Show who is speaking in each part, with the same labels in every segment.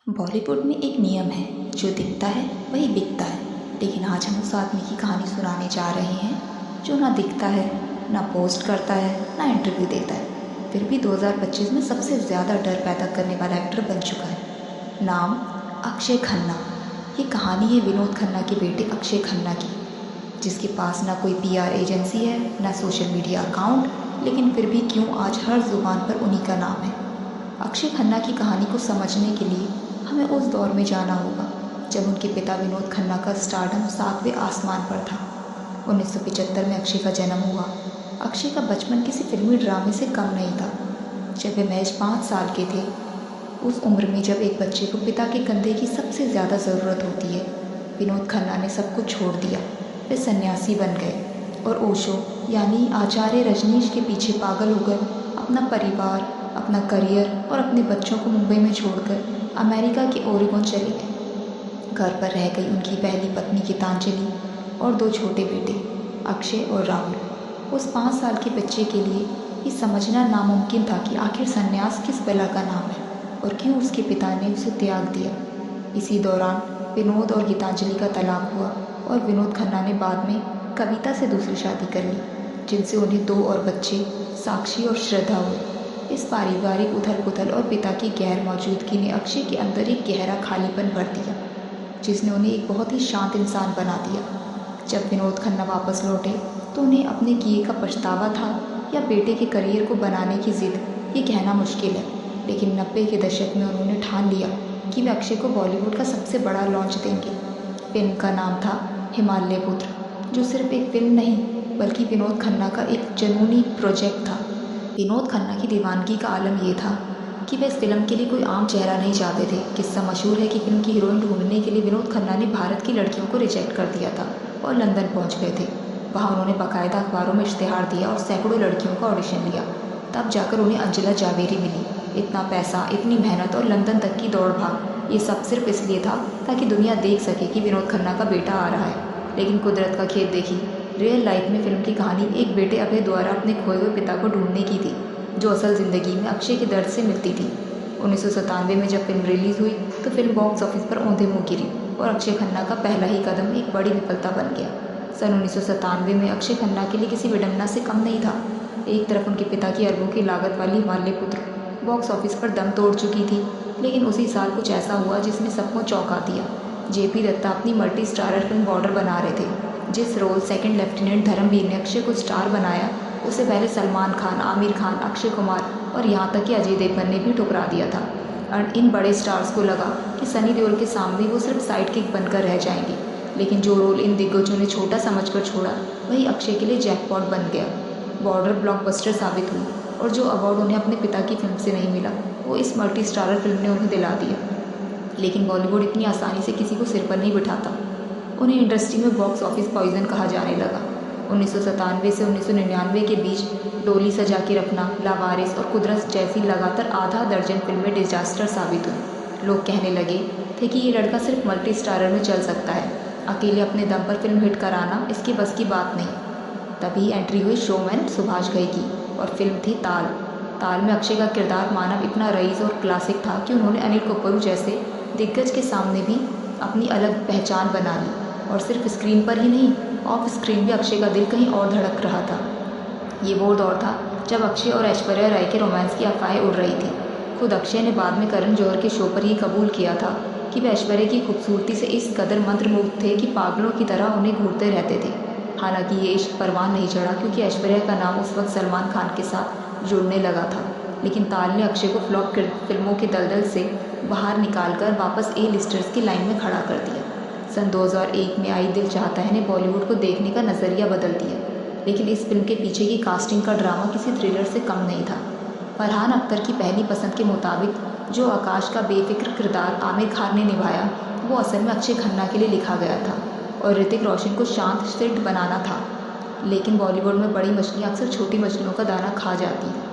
Speaker 1: बॉलीवुड में एक नियम है, जो दिखता है वही बिकता है। लेकिन आज हम उस आदमी की कहानी सुनाने जा रहे हैं जो ना दिखता है, ना पोस्ट करता है, ना इंटरव्यू देता है, फिर भी 2025 में सबसे ज़्यादा डर पैदा करने वाला एक्टर बन चुका है। नाम अक्षय खन्ना। ये कहानी है विनोद खन्ना के बेटे अक्षय खन्ना की, जिसके पास ना कोई पीआर एजेंसी है, ना सोशल मीडिया अकाउंट, लेकिन फिर भी क्यों आज हर जुबान पर उन्हीं का नाम है। अक्षय खन्ना की कहानी को समझने के लिए हमें उस दौर में जाना होगा जब उनके पिता विनोद खन्ना का स्टारडम 7वें आसमान पर था। 1975 में अक्षय का जन्म हुआ। अक्षय का बचपन किसी फिल्मी ड्रामे से कम नहीं था। जब वे महज 5 साल के थे, उस उम्र में जब एक बच्चे को पिता के कंधे की सबसे ज़्यादा ज़रूरत होती है, विनोद खन्ना ने सब कुछ छोड़ दिया। वे सन्यासी बन गए और ओशो यानी आचार्य रजनीश के पीछे पागल होकर अपना परिवार, अपना करियर और अपने बच्चों को मुंबई में छोड़कर अमेरिका के ओरेगोन चले गए। घर पर रह गई उनकी पहली पत्नी गीतांजलि और 2 छोटे बेटे अक्षय और राहुल। उस 5 साल के बच्चे के लिए ये समझना नामुमकिन था कि आखिर सन्यास किस बला का नाम है और क्यों उसके पिता ने उसे त्याग दिया। इसी दौरान विनोद और गीतांजलि का तलाक हुआ और विनोद खन्ना ने बाद में कविता से दूसरी शादी कर ली, जिनसे उन्हें 2 और बच्चे साक्षी और श्रद्धा हुए। इस पारिवारिक उथल पुथल और पिता की गैर मौजूदगी ने अक्षय के अंदर एक गहरा खालीपन भर दिया, जिसने उन्हें एक बहुत ही शांत इंसान बना दिया। जब विनोद खन्ना वापस लौटे तो उन्हें अपने किए का पछतावा था या बेटे के करियर को बनाने की जिद, ये कहना मुश्किल है। लेकिन 90 के दशक में उन्होंने ठान लिया कि वे अक्षय को बॉलीवुड का सबसे बड़ा लॉन्च देंगे। फिल्म का नाम था हिमालय पुत्र, जो सिर्फ एक फिल्म नहीं बल्कि विनोद खन्ना का एक जुनूनी प्रोजेक्ट था। विनोद खन्ना की दीवानगी का आलम यह था कि वे इस फिल्म के लिए कोई आम चेहरा नहीं चाहते थे। किस्सा मशहूर है कि फिल्म की हीरोइन ढूंढने के लिए विनोद खन्ना ने भारत की लड़कियों को रिजेक्ट कर दिया था और लंदन पहुंच गए थे। वहां उन्होंने बाकायदा अखबारों में इश्तेहार दिया और सैकड़ों लड़कियों का ऑडिशन लिया। तब जाकर उन्हें अंजला जावेरी मिली। इतना पैसा, इतनी मेहनत और लंदन तक की दौड़ भाग, ये सब सिर्फ इसलिए था ताकि दुनिया देख सके कि विनोद खन्ना का बेटा आ रहा है। लेकिन कुदरत का खेल देखी। रियल लाइफ में फिल्म की कहानी एक बेटे अभय द्वारा अपने खोए हुए पिता को ढूंढने की थी, जो असल ज़िंदगी में अक्षय के दर्द से मिलती थी। 1997 में जब फिल्म रिलीज़ हुई तो फिल्म बॉक्स ऑफिस पर औंधे मुँह गिरी और अक्षय खन्ना का पहला ही कदम एक बड़ी विफलता बन गया। सन 1997 में अक्षय खन्ना के लिए किसी विडंबना से कम नहीं था। एक तरफ उनके पिता की अरबों की लागत वाली हिमालय पुत्र बॉक्स ऑफिस पर दम तोड़ चुकी थी, लेकिन उसी साल कुछ ऐसा हुआ जिसने सबको चौंका दिया। जेपी दत्ता अपनी मल्टी स्टारर फिल्म बॉर्डर बना रहे थे। जिस रोल सेकंड लेफ्टिनेंट धर्मवीर ने अक्षय को स्टार बनाया, उससे पहले सलमान खान, आमिर खान, अक्षय कुमार और यहाँ तक कि अजय देवगन ने भी ठुकरा दिया था। और इन बड़े स्टार्स को लगा कि सनी देओल के सामने वो सिर्फ साइड किक बनकर रह जाएंगे। लेकिन जो रोल इन दिग्गजों ने छोटा समझकर छोड़ा, वही अक्षय के लिए जैकपॉट बन गया। बॉर्डर ब्लॉकबस्टर साबित हुई और जो अवार्ड उन्हें अपने पिता की फिल्म से नहीं मिला, वो इस मल्टी स्टारर फिल्म ने उन्हें दिला दिया। लेकिन बॉलीवुड इतनी आसानी से किसी को सिर पर नहीं बिठाता। उन्हें इंडस्ट्री में बॉक्स ऑफिस पॉइजन कहा जाने लगा। 1997 से 1999 के बीच डोली सजा के रखना, लावारिस और कुदरत जैसी लगातार आधा दर्जन फिल्में डिजास्टर साबित हुई। लोग कहने लगे थे कि ये लड़का सिर्फ मल्टी स्टारर में चल सकता है, अकेले अपने दम पर फिल्म हिट कराना इसके बस की बात नहीं। तभी एंट्री हुई शोमैन सुभाष घई की और फिल्म थी ताल। ताल में अक्षय का किरदार मानव इतना रईस और क्लासिक था कि उन्होंने अनिल कपूर जैसे दिग्गज के सामने भी अपनी अलग पहचान बना ली। और सिर्फ स्क्रीन पर ही नहीं, ऑफ स्क्रीन भी अक्षय का दिल कहीं और धड़क रहा था। ये वो दौर था जब अक्षय और ऐश्वर्या राय के रोमांस की अफवाहें उड़ रही थी। खुद अक्षय ने बाद में करण जौहर के शो पर ही कबूल किया था कि वे ऐश्वर्या की खूबसूरती से इस कदर मंत्रमुग्ध थे कि पागलों की तरह उन्हें घूरते रहते थे। हालांकि ये इश्क परवान नहीं चढ़ा, क्योंकि ऐश्वर्या का नाम उस वक्त सलमान खान के साथ जुड़ने लगा था। लेकिन ताल ने अक्षय को फ्लॉप फिल्मों के दलदल से बाहर निकालकर वापस ए लिस्टर्स की लाइन में खड़ा कर दिया। सन 2001 में आई दिल चाहता है ने बॉलीवुड को देखने का नज़रिया बदल दिया। लेकिन इस फिल्म के पीछे की कास्टिंग का ड्रामा किसी थ्रिलर से कम नहीं था। फरहान अख्तर की पहली पसंद के मुताबिक जो आकाश का बेफिक्र किरदार आमिर खान ने निभाया, वो असल में अक्षय खन्ना के लिए लिखा गया था और ऋतिक रोशन को शांत स्थिर बनाना था। लेकिन बॉलीवुड में बड़ी मछलियाँ अक्सर छोटी मछलियों का दाना खा जाती हैं।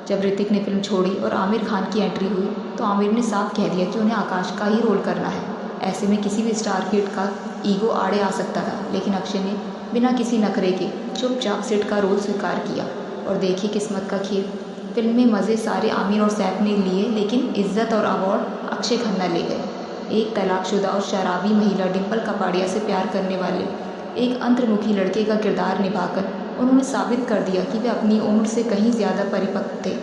Speaker 1: जब ऋतिक ने फिल्म छोड़ी और आमिर खान की एंट्री हुई तो आमिर ने साफ कह दिया कि उन्हें आकाश का ही रोल करना है। ऐसे में किसी भी स्टार किड का ईगो आड़े आ सकता था, लेकिन अक्षय ने बिना किसी नखरे के चुपचाप सिड का रोल स्वीकार किया। और देखिए किस्मत का खेल, फिल्म में मज़े सारे आमिर और सैफ ने लिए, लेकिन इज्जत और अवार्ड अक्षय खन्ना ले गए। एक तलाकशुदा और शराबी महिला डिम्पल कपाड़िया से प्यार करने वाले एक अंतर्मुखी लड़के का किरदार निभाकर उन्होंने साबित कर दिया कि वे अपनी उम्र से कहीं ज़्यादा परिपक्व थे।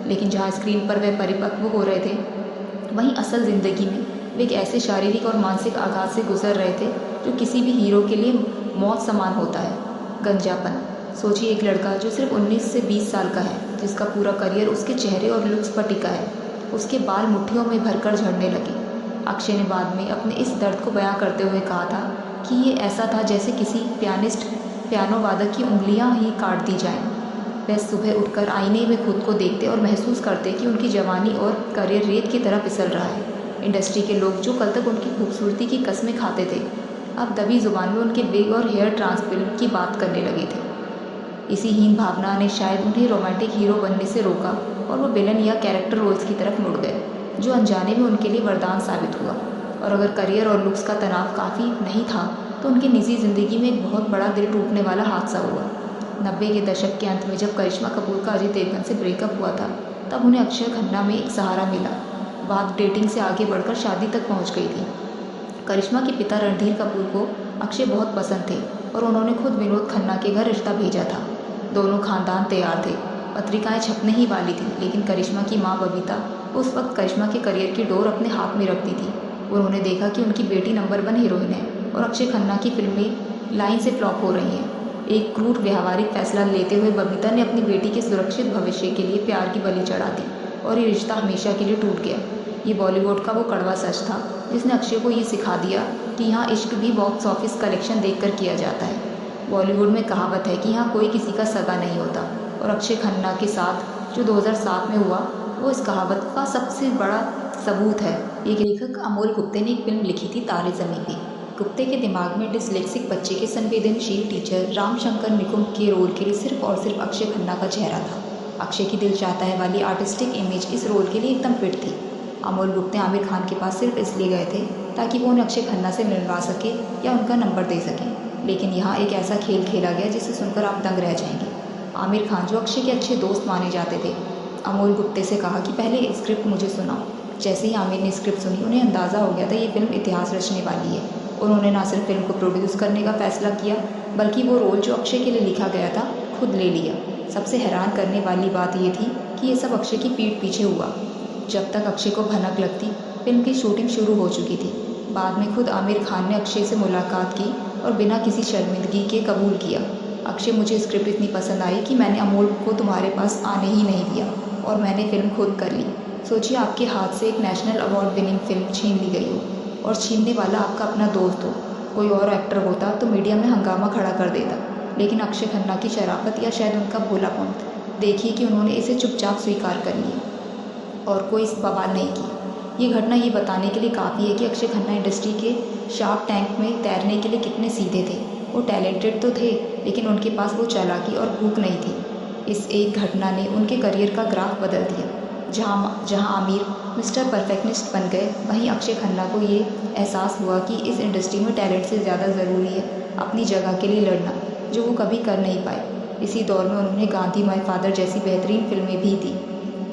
Speaker 1: लेकिन जहाँ स्क्रीन पर वे परिपक्व हो रहे थे, वहीं असल ज़िंदगी में वे एक ऐसे शारीरिक और मानसिक आघात से गुजर रहे थे जो किसी भी हीरो के लिए मौत समान होता है। गंजापन। सोचिए, एक लड़का जो सिर्फ 19 से 20 साल का है, जिसका पूरा करियर उसके चेहरे और लुक्स पर टिका है, उसके बाल मुट्ठियों में भरकर झड़ने लगे। अक्षय ने बाद में अपने इस दर्द को बयां करते हुए कहा था कि ये ऐसा था जैसे किसी पियानो वादक की उंगलियां ही काट दी जाएं। वह सुबह उठकर आईने में खुद को देखते और महसूस करते कि उनकी जवानी और करियर रेत की तरह फिसल रहा है। इंडस्ट्री के लोग जो कल तक उनकी खूबसूरती की कस्में खाते थे, अब दबी जुबान में उनके विग और हेयर ट्रांसप्लांट की बात करने लगे थे। इसी हीन भावना ने शायद उन्हें रोमांटिक हीरो बनने से रोका और वो विलन या कैरेक्टर रोल्स की तरफ मुड़ गए, जो अनजाने में उनके लिए वरदान साबित हुआ। और अगर करियर और लुक्स का तनाव काफ़ी नहीं था, तो उनकी निजी ज़िंदगी में एक बहुत बड़ा दिल टूटने वाला हादसा हुआ। 90 के दशक के अंत में जब करिश्मा कपूर का अजय देवगन से ब्रेकअप हुआ था, तब उन्हें अक्षय खन्ना में एक सहारा मिला। बात डेटिंग से आगे बढ़कर शादी तक पहुंच गई थी। करिश्मा के पिता रणधीर कपूर को अक्षय बहुत पसंद थे और उन्होंने खुद विनोद खन्ना के घर रिश्ता भेजा था। दोनों खानदान तैयार थे, पत्रिकाएं छपने ही वाली थी, लेकिन करिश्मा की माँ बबीता उस वक्त करिश्मा के करियर की डोर अपने हाथ में रखती थी। उन्होंने देखा कि उनकी बेटी नंबर 1 हीरोइन है और अक्षय खन्ना की फिल्में लाइन से फ्लॉप हो रही हैं। एक क्रूर व्यावहारिक फैसला लेते हुए बबीता ने अपनी बेटी के सुरक्षित भविष्य के लिए प्यार की बलि चढ़ा दी और ये रिश्ता हमेशा के लिए टूट गया। ये बॉलीवुड का वो कड़वा सच था जिसने अक्षय को ये सिखा दिया कि यहाँ इश्क भी बॉक्स ऑफिस कलेक्शन देखकर किया जाता है। बॉलीवुड में कहावत है कि यहाँ कोई किसी का सगा नहीं होता, और अक्षय खन्ना के साथ जो 2007 में हुआ वो इस कहावत का सबसे बड़ा सबूत है। एक लेखक अमोल गुप्ते ने एक फिल्म लिखी थी, तारे ज़मीं पे। गुप्ते के दिमाग में डिसलेक्सिक बच्चे के संवेदनशील टीचर रामशंकर निकुंब के रोल के लिए सिर्फ और सिर्फ अक्षय खन्ना का चेहरा था। अक्षय की दिल चाहता है वाली आर्टिस्टिक इमेज इस रोल के लिए एकदम फिट थी। अमोल गुप्ते आमिर खान के पास सिर्फ इसलिए गए थे ताकि वो उन्हें अक्षय खन्ना से मिलवा सके या उनका नंबर दे सके। लेकिन यहाँ एक ऐसा खेल खेला गया जिसे सुनकर आप दंग रह जाएंगे। आमिर खान, जो अक्षय के अच्छे दोस्त माने जाते थे, अमोल गुप्ते से कहा कि पहले स्क्रिप्ट मुझे सुनाओ। जैसे ही आमिर ने स्क्रिप्ट सुनी, उन्हें अंदाज़ा हो गया था ये फिल्म इतिहास रचने वाली है। उन्होंने ना सिर्फ फिल्म को प्रोड्यूस करने का फैसला किया, बल्कि वो रोल जो अक्षय के लिए लिखा गया था खुद ले लिया। सबसे हैरान करने वाली बात ये थी कि ये सब अक्षय की पीठ पीछे हुआ। जब तक अक्षय को भनक लगती, फिल्म की शूटिंग शुरू हो चुकी थी। बाद में खुद आमिर खान ने अक्षय से मुलाकात की और बिना किसी शर्मिंदगी के कबूल किया। अक्षय, मुझे स्क्रिप्ट इतनी पसंद आई कि मैंने अमोल को तुम्हारे पास आने ही नहीं दिया और मैंने फिल्म खुद कर ली। सोचिए, आपके हाथ से एक नेशनल अवार्ड विनिंग फिल्म छीन ली गई हो और छीनने वाला आपका अपना दोस्त हो। कोई और एक्टर होता तो मीडिया में हंगामा खड़ा कर देता, लेकिन अक्षय खन्ना की शराफत या शायद उनका भोलापन देखिए कि उन्होंने इसे चुपचाप स्वीकार कर लिया और कोई बवाल नहीं की। ये घटना ये बताने के लिए काफ़ी है कि अक्षय खन्ना इंडस्ट्री के शार्क टैंक में तैरने के लिए कितने सीधे थे। वो टैलेंटेड तो थे, लेकिन उनके पास वो चालाकी और भूख नहीं थी। इस एक घटना ने उनके करियर का ग्राफ बदल दिया। जहाँ आमिर मिस्टर परफेक्शनिस्ट बन गए, वहीं अक्षय खन्ना को ये एहसास हुआ कि इस इंडस्ट्री में टैलेंट से ज़्यादा ज़रूरी है अपनी जगह के लिए लड़ना, जो वो कभी कर नहीं पाए। इसी दौर में उन्होंने गांधी माय फादर जैसी बेहतरीन फिल्में भी दी,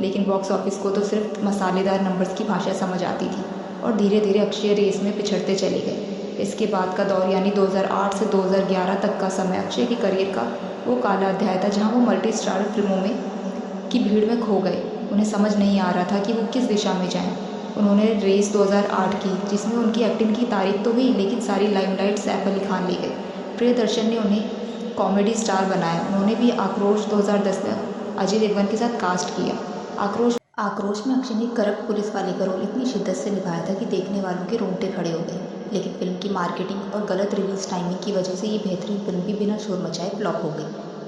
Speaker 1: लेकिन बॉक्स ऑफिस को तो सिर्फ मसालेदार नंबर्स की भाषा समझ आती थी और धीरे धीरे अक्षय रेस में पिछड़ते चले गए। इसके बाद का दौर यानी 2008 से 2011 तक का समय अक्षय के करियर का वो काला अध्याय था, जहां वो मल्टी स्टार फिल्मों में की भीड़ में खो गए। उन्हें समझ नहीं आ रहा था कि वो किस दिशा में जाएं। उन्होंने रेस 2008 की, जिसमें उनकी एक्टिंग की तारीफ तो हुई, लेकिन सारी लाइमलाइट सैफ अली खान ले गए। प्रियदर्शन ने उन्हें कॉमेडी स्टार बनाया। उन्होंने भी आक्रोश 2010 में अजय देवगन के साथ कास्ट किया। आक्रोश में अक्षय ने करप्ट पुलिस वाले का रोल इतनी शिद्दत से निभाया था कि देखने वालों के रोंगटे खड़े हो गए। लेकिन फिल्म की मार्केटिंग और गलत रिलीज टाइमिंग की वजह से ये बेहतरीन फिल्म भी बिना शोर मचाए फ्लॉप हो गई।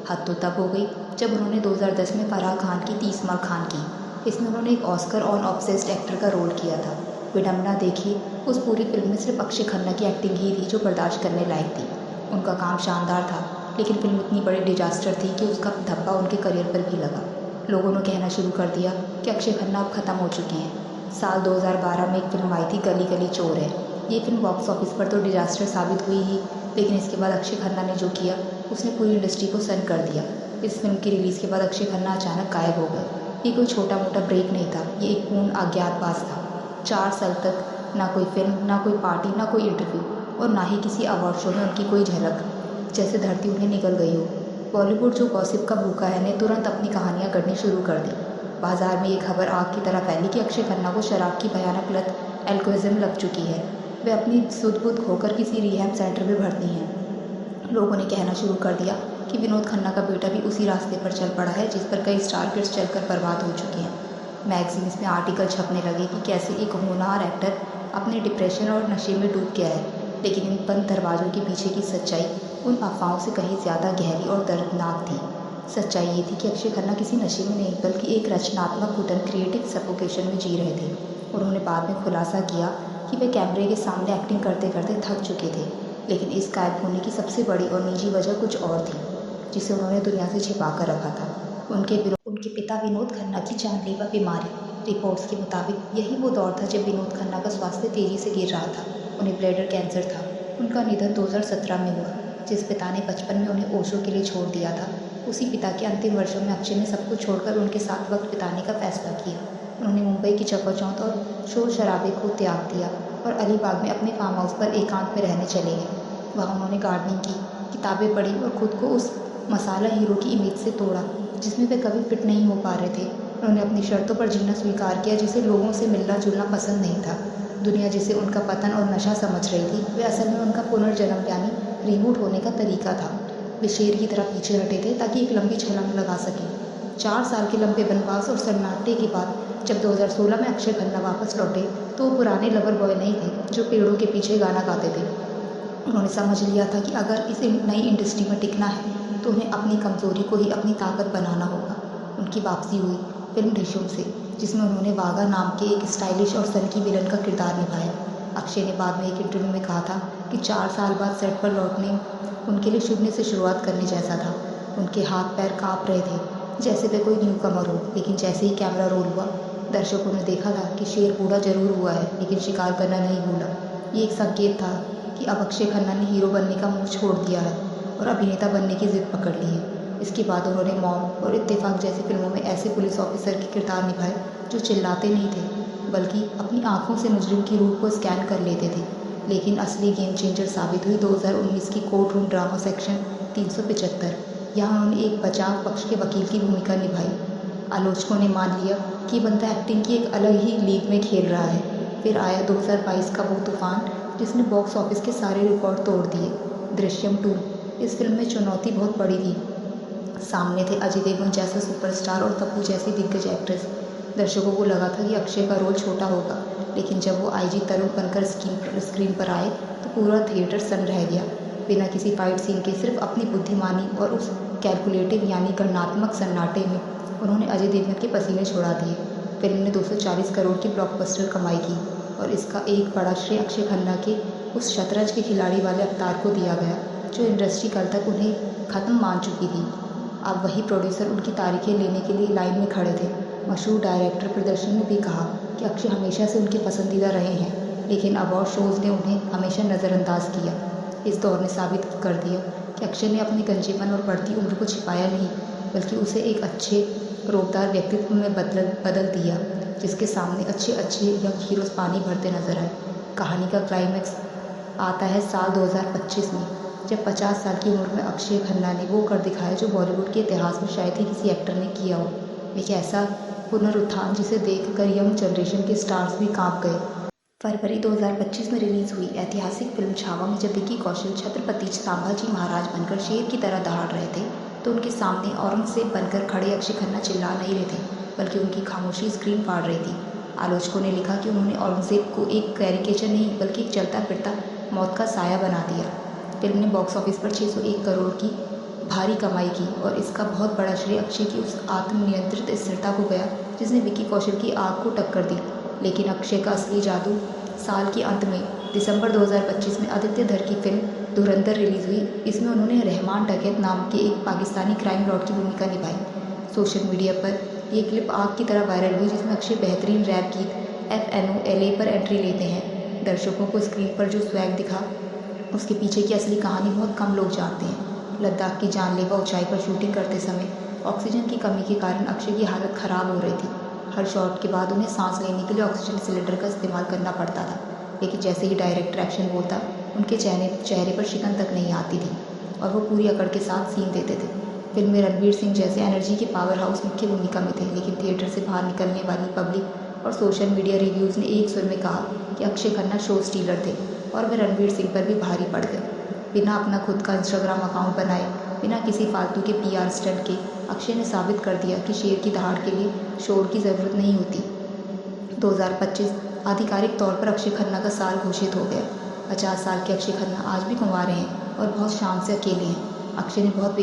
Speaker 1: हद तो तब हो गई जब उन्होंने 2010 में फराह खान की 30 मार खान की। इसमें उन्होंने एक ऑस्कर ऑन ऑब्सेस्ड एक्टर का रोल किया था। विडम्बना देखिए, उस पूरी फिल्म में सिर्फ अक्षय खन्ना की एक्टिंग ही थी जो बर्दाश्त करने लायक थी। उनका काम शानदार था, लेकिन फिल्म इतनी बड़ी डिजास्टर थी कि उसका धब्बा उनके करियर पर भी लगा। लोगों ने कहना शुरू कर दिया कि अक्षय खन्ना अब ख़त्म हो चुके हैं। साल 2012 में एक फिल्म आई थी, गली गली चोर है। ये फिल्म बॉक्स ऑफिस पर तो डिजास्टर साबित हुई ही, लेकिन इसके बाद अक्षय खन्ना ने जो किया उसने पूरी इंडस्ट्री को सन कर दिया। इस फिल्म की रिलीज़ के बाद अक्षय खन्ना अचानक गायब हो गए। ये कोई छोटा मोटा ब्रेक नहीं था, ये एक पूर्ण अज्ञातवास था। 4 साल तक ना कोई फिल्म, ना कोई पार्टी, ना कोई इंटरव्यू और ना ही किसी अवार्ड शो में उनकी कोई झलक। जैसे धरती उन्हें निगल गई हो। बॉलीवुड जो गॉसिप का भूखा है ने तुरंत अपनी कहानियाँ गढ़नी शुरू कर दी। बाजार में ये खबर आग की तरह फैली कि अक्षय खन्ना को शराब की भयानक लत एल्कोहलिज्म लग चुकी है। वे अपनी सुध बुध खोकर किसी रिहैब सेंटर में भर्ती हैं। लोगों ने कहना शुरू कर दिया कि विनोद खन्ना का बेटा भी उसी रास्ते पर चल पड़ा है जिस पर कई स्टार किड्स चलकर बर्बाद हो चुके हैं। मैगजीन्स में आर्टिकल छपने लगे कि कैसे एक होनहार एक्टर अपने डिप्रेशन और नशे में डूब गया है। लेकिन इन बंद दरवाज़ों के पीछे की सच्चाई उन अफवाहों से कहीं ज़्यादा गहरी और दर्दनाक थी। सच्चाई ये थी कि अक्षय खन्ना किसी नशे में नहीं बल्कि एक रचनात्मक घुटन क्रिएटिव सफोकेशन में जी रहे थे। उन्होंने बाद में खुलासा किया कि वे कैमरे के सामने एक्टिंग करते करते थक चुके थे। लेकिन इस गायब होने की सबसे बड़ी और निजी वजह कुछ और थी जिसे उन्होंने दुनिया से छिपा कर रखा था। उनके पिता विनोद खन्ना की जानलेवा बीमारी। रिपोर्ट्स के मुताबिक यही वो दौर था जब विनोद खन्ना का स्वास्थ्य तेजी से गिर रहा था। उन्हें ब्लैडर कैंसर था। उनका निधन 2017 में हुआ। जिस पिता ने बचपन में उन्हें ओशो के लिए छोड़ दिया था, उसी पिता के अंतिम वर्षों में अक्षय ने सब कुछ छोड़कर उनके साथ वक्त बिताने का फैसला किया। उन्होंने मुंबई की चकाचौंध और शोर शराबे को त्याग दिया और अलीबाग में अपने फार्म हाउस पर एकांत में रहने चले गए। वहाँ उन्होंने गार्डनिंग की, किताबें पढ़ी और खुद को उस मसाला हीरो की इमेज से तोड़ा जिसमें वे कभी फिट नहीं हो पा रहे थे। उन्होंने अपनी शर्तों पर जीना स्वीकार किया, जिसे लोगों से मिलना जुलना पसंद नहीं था। दुनिया जिसे उनका पतन और नशा समझ रही थी, वे असल में उनका पुनर्जन्म यानी रिबूट होने का तरीका था। वे शेर की तरह पीछे हटे थे ताकि एक लंबी छलांग लगा सकें। 4 साल के लंबे वनवास और सन्नाटे के बाद जब 2016 में अक्षय खन्ना वापस लौटे तो वो पुराने लवर बॉय नहीं थे जो पेड़ों के पीछे गाना गाते थे। उन्होंने समझ लिया था कि अगर इस नई इंडस्ट्री में टिकना है तो उन्हें अपनी कमज़ोरी को ही अपनी ताकत बनाना होगा। उनकी वापसी हुई फिल्म ड्रिश्यम से, जिसमें उन्होंने वाघा नाम के एक स्टाइलिश और सनकी विलन का किरदार निभाया। अक्षय ने बाद में एक इंटरव्यू में कहा था कि 4 साल बाद सेट पर लौटने उनके लिए शून्य से शुरुआत करने जैसा था। उनके हाथ पैर काँप रहे थे जैसे वे कोई न्यू कमर हो। लेकिन जैसे ही कैमरा रोल हुआ, दर्शकों ने देखा था कि शेर बूढ़ा जरूर हुआ है लेकिन शिकार करना नहीं भूला। ये एक संकेत था कि अब अक्षय खन्ना ने हीरो बनने का मुंह छोड़ दिया है और अभिनेता बनने की जिद पकड़ ली है। इसके बाद उन्होंने मॉम और इत्तेफाक जैसी फिल्मों में ऐसे पुलिस ऑफिसर के किरदार निभाए जो चिल्लाते नहीं थे बल्कि अपनी आंखों से मुजरिम की रूह को स्कैन कर लेते थे। लेकिन असली गेम चेंजर साबित हुई 2019 की कोर्ट रूम ड्रामा सेक्शन 375। यहाँ उन्होंने एक बचाव पक्ष के वकील की भूमिका निभाई। आलोचकों ने मान लिया कि बंदा एक्टिंग की एक अलग ही लीग में खेल रहा है। फिर आया 2022 का वो तूफान जिसने बॉक्स ऑफिस के सारे रिकॉर्ड तोड़ दिए, दृश्यम 2। इस फिल्म में चुनौती बहुत बड़ी थी। सामने थे अजय देवगन जैसा सुपरस्टार और तब्बू जैसी दिग्गज एक्ट्रेस। दर्शकों को लगा था कि अक्षय का रोल छोटा होगा, लेकिन जब वो आईजी तरुण बनकर स्क्रीन पर आए तो पूरा थिएटर सन्न रह गया। बिना किसी फाइट सीन के सिर्फ अपनी बुद्धिमानी और उस कैलकुलेटिव यानी गणनात्मक सन्नाटे में उन्होंने अजय देवगन के पसीने छुड़ा दिए। फिल्म ने 240 करोड़ की ब्लॉकबस्टर कमाई की और इसका एक बड़ा श्रेय अक्षय खन्ना के उस शतरंज के खिलाड़ी वाले अवतार को दिया गया जो इंडस्ट्री कल तक उन्हें ख़त्म मान चुकी थी। अब वही प्रोड्यूसर उनकी तारीखें लेने के लिए लाइन में खड़े थे। मशहूर डायरेक्टर प्रदर्शन ने भी कहा कि अक्षय हमेशा से उनके पसंदीदा रहे हैं, लेकिन अवार्ड शोज़ ने उन्हें हमेशा नज़रअंदाज किया। इस दौर ने साबित कर दिया कि अक्षय ने अपने गंजेपन और बढ़ती उम्र को छिपाया नहीं, बल्कि उसे एक अच्छे रोबदार व्यक्तित्व में बदल दिया, जिसके सामने अच्छे यंग हीरोज़ पानी भरते नजर आए। कहानी का क्लाइमैक्स आता है साल 2025 में, जब 50 साल की उम्र में अक्षय खन्ना ने वो कर दिखाया जो बॉलीवुड के इतिहास में शायद ही किसी एक्टर ने किया हो। एक ऐसा पुनरुत्थान जिसे देखकर यंग जनरेशन के स्टार्स भी कांप गए। फरवरी 2025 में रिलीज़ हुई ऐतिहासिक फिल्म छावा में जब विकी कौशल छत्रपति संभाजी महाराज बनकर शेर की तरह दहाड़ रहे थे तो उनके सामने औरंगजेब बनकर खड़े अक्षय खन्ना चिल्ला नहीं रहे थे, बल्कि उनकी खामोशी स्क्रीन फाड़ रही थी। आलोचकों ने लिखा कि उन्होंने औरंगजेब को एक कैरिकेचर नहीं बल्कि एक चलता फिरता मौत का साया बना दिया। फिल्म ने बॉक्स ऑफिस पर 601 करोड़ की भारी कमाई की और इसका बहुत बड़ा श्रेय अक्षय की उस आत्मनियंत्रित स्थिरता को गया जिसने विकी कौशल की आग को टक्कर दी। लेकिन अक्षय का असली जादू साल के अंत में दिसंबर 2025 में आदित्य धर की फिल्म धुरंधर रिलीज़ हुई। इसमें उन्होंने रहमान डकैत नाम के एक पाकिस्तानी क्राइम लॉर्ड की भूमिका निभाई। सोशल मीडिया पर ये क्लिप आग की तरह वायरल हुई जिसमें अक्षय बेहतरीन रैप गीत FNOLA पर एंट्री लेते हैं। दर्शकों को स्क्रीन पर जो स्वैग दिखा उसके पीछे की असली कहानी बहुत कम लोग जानते हैं। लद्दाख की जानलेवा ऊंचाई पर शूटिंग करते समय ऑक्सीजन की कमी के कारण अक्षय की हालत ख़राब हो रही थी। हर शॉट के बाद उन्हें सांस लेने के लिए ऑक्सीजन सिलेंडर का इस्तेमाल करना पड़ता था, लेकिन जैसे ही डायरेक्टर एक्शन बोलता उनके चेहरे पर शिकन तक नहीं आती थी और वो पूरी अकड़ के साथ सीन देते थे। फिल्म में रणवीर सिंह जैसे एनर्जी के पावर हाउस मुख्य भूमिका में थे, लेकिन थिएटर से बाहर निकलने वाली पब्लिक और सोशल मीडिया रिव्यूज़ ने एक सुर में कहा कि अक्षय खन्ना शो स्टीलर थे और वे रणवीर सिंह पर भी भारी पड़ गए। बिना अपना खुद का इंस्टाग्राम अकाउंट बनाए, बिना किसी फालतू के PR स्टंट के अक्षय ने साबित कर दिया कि शेर की दहाड़ के लिए शोर की ज़रूरत नहीं होती। 2025 आधिकारिक तौर पर अक्षय खन्ना का साल घोषित हो गया। 50 साल के अक्षय खन्ना आज भी कुंवारे हैं और बहुत शान से अकेले हैं। अक्षय ने बहुत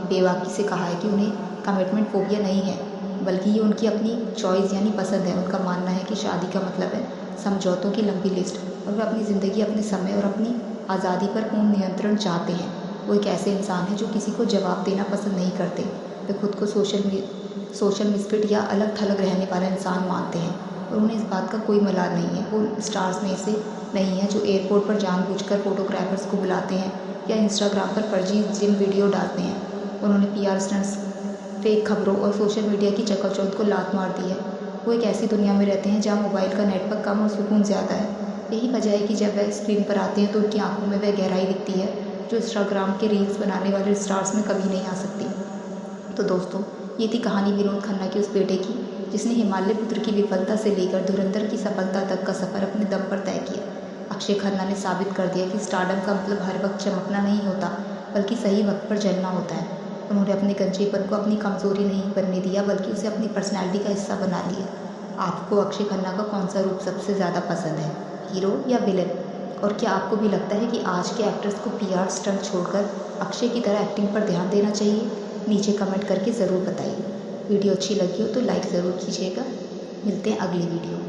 Speaker 1: बेबाकी से कहा है कि उन्हें कमिटमेंट फोबिया नहीं है, बल्कि ये उनकी अपनी चॉइस यानी पसंद है। उनका मानना है कि शादी का मतलब है समझौतों की लंबी लिस्ट और वे अपनी ज़िंदगी, अपने समय और अपनी आज़ादी पर पूर्ण नियंत्रण चाहते हैं। वो एक ऐसे इंसान हैं जो किसी को जवाब देना पसंद नहीं करते। वे खुद को सोशल मिसफिट या अलग थलग रहने वाला इंसान मानते हैं और उन्हें इस बात का कोई मलाल नहीं है। वो स्टार्स में से नहीं है जो एयरपोर्ट पर जानबूझकर फोटोग्राफर्स को बुलाते हैं या इंस्टाग्राम पर फर्जी जिम वीडियो डालते हैं। उन्होंने PR स्टंट्स, फेक खबरों और सोशल मीडिया की चकाचौंध को लात मार दी है। वो एक ऐसी दुनिया में रहते हैं जहाँ मोबाइल का नेटवर्क कम और सुकून ज़्यादा है। यही वजह है कि जब वह स्क्रीन पर आते हैं तो उनकी आंखों में वह गहराई दिखती है जो इंस्टाग्राम के रील्स बनाने वाले स्टार्स में कभी नहीं आ सकती। तो दोस्तों, ये थी कहानी विनोद खन्ना के उस बेटे की जिसने हिमालय पुत्र की विफलता से लेकर धुरंधर की सफलता तक का सफ़र अपने दम पर तय किया। अक्षय खन्ना ने साबित कर दिया कि स्टारडम का मतलब हर वक्त चमकना नहीं होता, बल्कि सही वक्त पर जलना होता है। उन्होंने अपने गंजेपन को अपनी कमज़ोरी नहीं बनने दिया, बल्कि उसे अपनी पर्सनैलिटी का हिस्सा बना लिया। आपको अक्षय खन्ना का कौन सा रूप सबसे ज़्यादा पसंद है, हीरो या विलन? और क्या आपको भी लगता है कि आज के एक्टर्स को PR स्टंट छोड़कर अक्षय की तरह एक्टिंग पर ध्यान देना चाहिए? नीचे कमेंट करके ज़रूर बताइए। वीडियो अच्छी लगी हो तो लाइक ज़रूर कीजिएगा। मिलते हैं अगली वीडियो में।